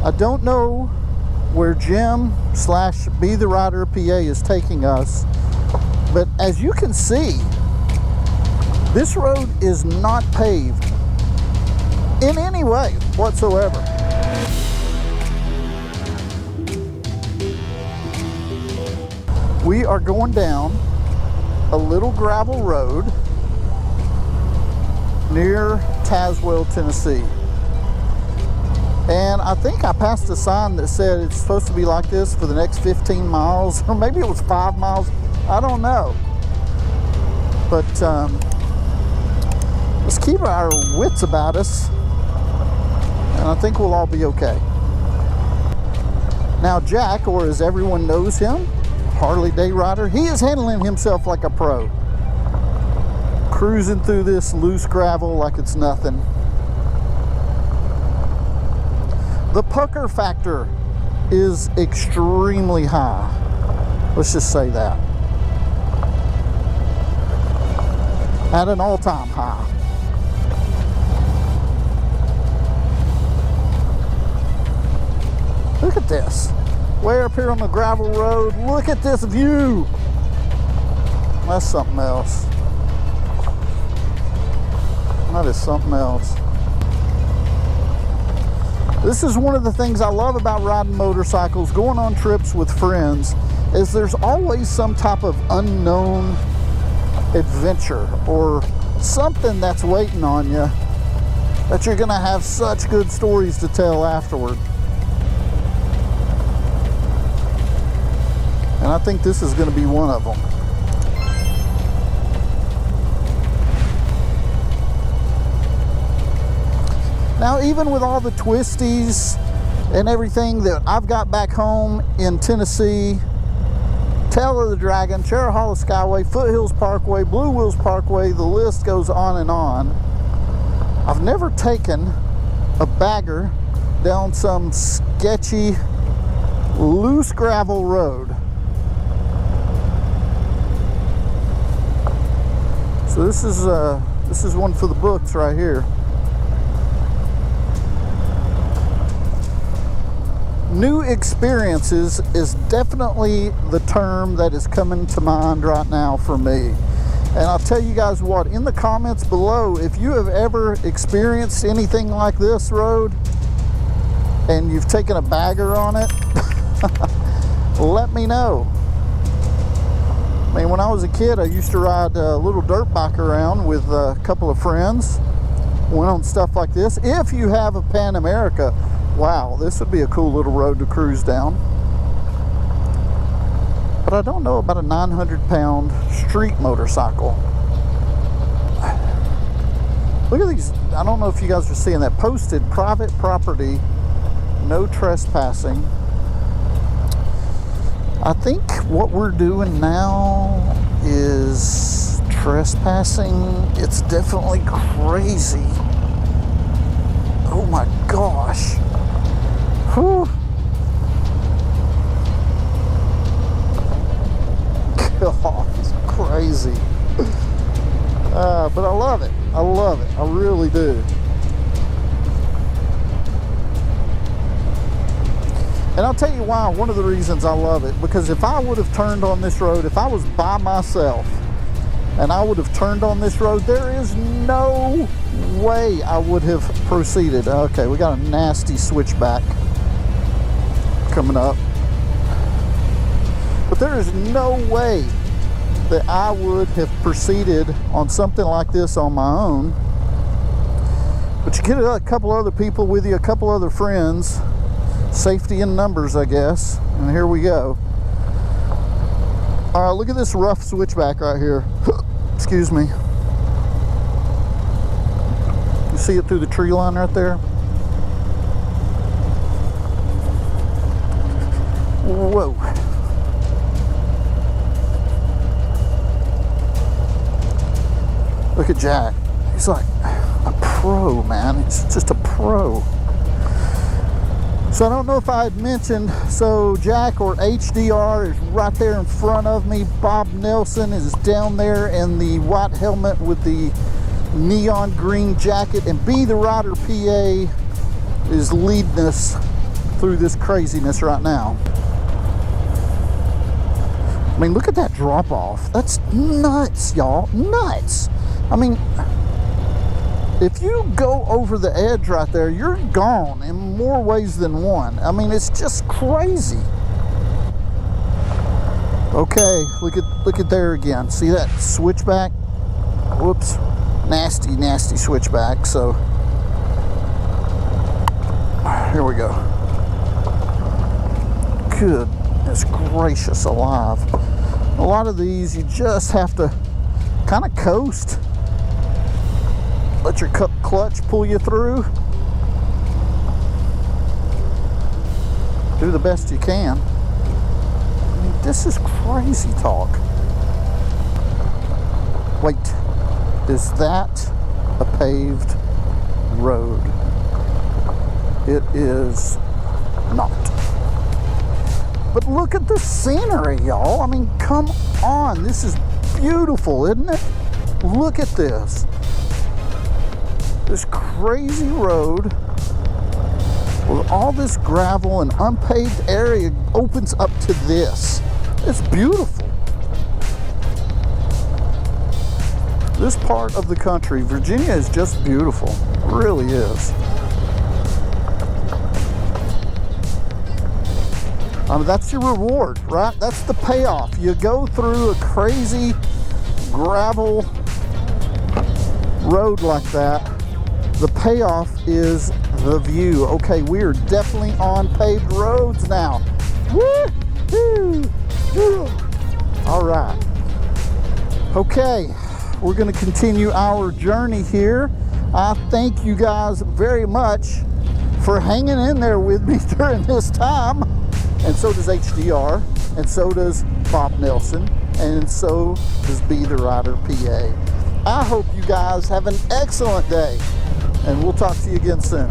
I don't know where Jim / Be the Rider PA is taking us, but as you can see, this road is not paved in any way whatsoever. We are going down a little gravel road near Tazewell, Tennessee. And I think I passed a sign that said it's supposed to be like this for the next 15 miles, or maybe it was 5 miles. I don't know. But let's keep our wits about us, and I think we'll all be okay. Now Jack, or as everyone knows him, Harley Day Rider, he is handling himself like a pro. Cruising through this loose gravel like it's nothing. The pucker factor is extremely high. Let's just say that. At an all-time high. Look at this. Way up here on the gravel road. Look at this view. That's something else. That is something else. This is one of the things I love about riding motorcycles, going on trips with friends, is there's always some type of unknown adventure or something that's waiting on you that you're gonna have such good stories to tell afterward. And I think this is gonna be one of them. Now, even with all the twisties and everything that I've got back home in Tennessee, Tail of the Dragon, Cherahalla Skyway, Foothills Parkway, Blue Wheels Parkway, the list goes on and on. I've never taken a bagger down some sketchy, loose gravel road. So this is one for the books right here. New experiences is definitely the term that is coming to mind right now for me. And I'll tell you guys what, in the comments below, if you have ever experienced anything like this road and you've taken a bagger on it, let me know. I mean, when I was a kid, I used to ride a little dirt bike around with a couple of friends. Went on stuff like this. If you have a Pan America, wow, this would be a cool little road to cruise down. But I don't know about a 900-pound street motorcycle. Look at these. I don't know if you guys are seeing that. Posted private property, no trespassing. I think what we're doing now is trespassing. It's definitely crazy. Oh my gosh. Whew. God, it's crazy. But I love it. I love it. I really do. And I'll tell you why. One of the reasons I love it, because if I would have turned on this road, if I was by myself and I would have turned on this road, there is no way I would have proceeded. Okay, we got a nasty switchback coming up. But there is no way that I would have proceeded on something like this on my own. But you get a couple other people with you, a couple other friends. Safety in numbers, I guess. And here we go. All right, look at this rough switchback right here. Excuse me. You see it through the tree line right there? Whoa. Look at Jack. He's like a pro, man. He's just a pro. So I don't know if I had mentioned, so Jack, or HDR, is right there in front of me. Bob Nelson is down there in the white helmet with the neon green jacket, and Be the Rider PA is leading us through this craziness right now. I mean, look at that drop off. That's nuts, y'all. Nuts. I mean, if you go over the edge right there, you're gone in more ways than one. I mean, it's just crazy. Okay, look at there again. See that switchback? Whoops. Nasty, nasty switchback. So here we go. Goodness gracious alive. A lot of these you just have to kind of coast. Let your clutch pull you through. Do the best you can. I mean, this is crazy talk. Wait, is that a paved road? It is not. But look at the scenery, y'all. I mean, come on. This is beautiful, isn't it? Look at this. This crazy road with all this gravel and unpaved area opens up to this. It's beautiful. This part of the country, Virginia, is just beautiful. It really is. That's your reward, right? That's the payoff. You go through a crazy gravel road like that. The payoff is the view. Okay, we are definitely on paved roads now. Woo-hoo! All right. Okay, we're going to continue our journey here. I thank you guys very much for hanging in there with me during this time. And so does HDR, and so does Bob Nelson, and so does Be the Rider PA. I hope you guys have an excellent day, and we'll talk to you again soon.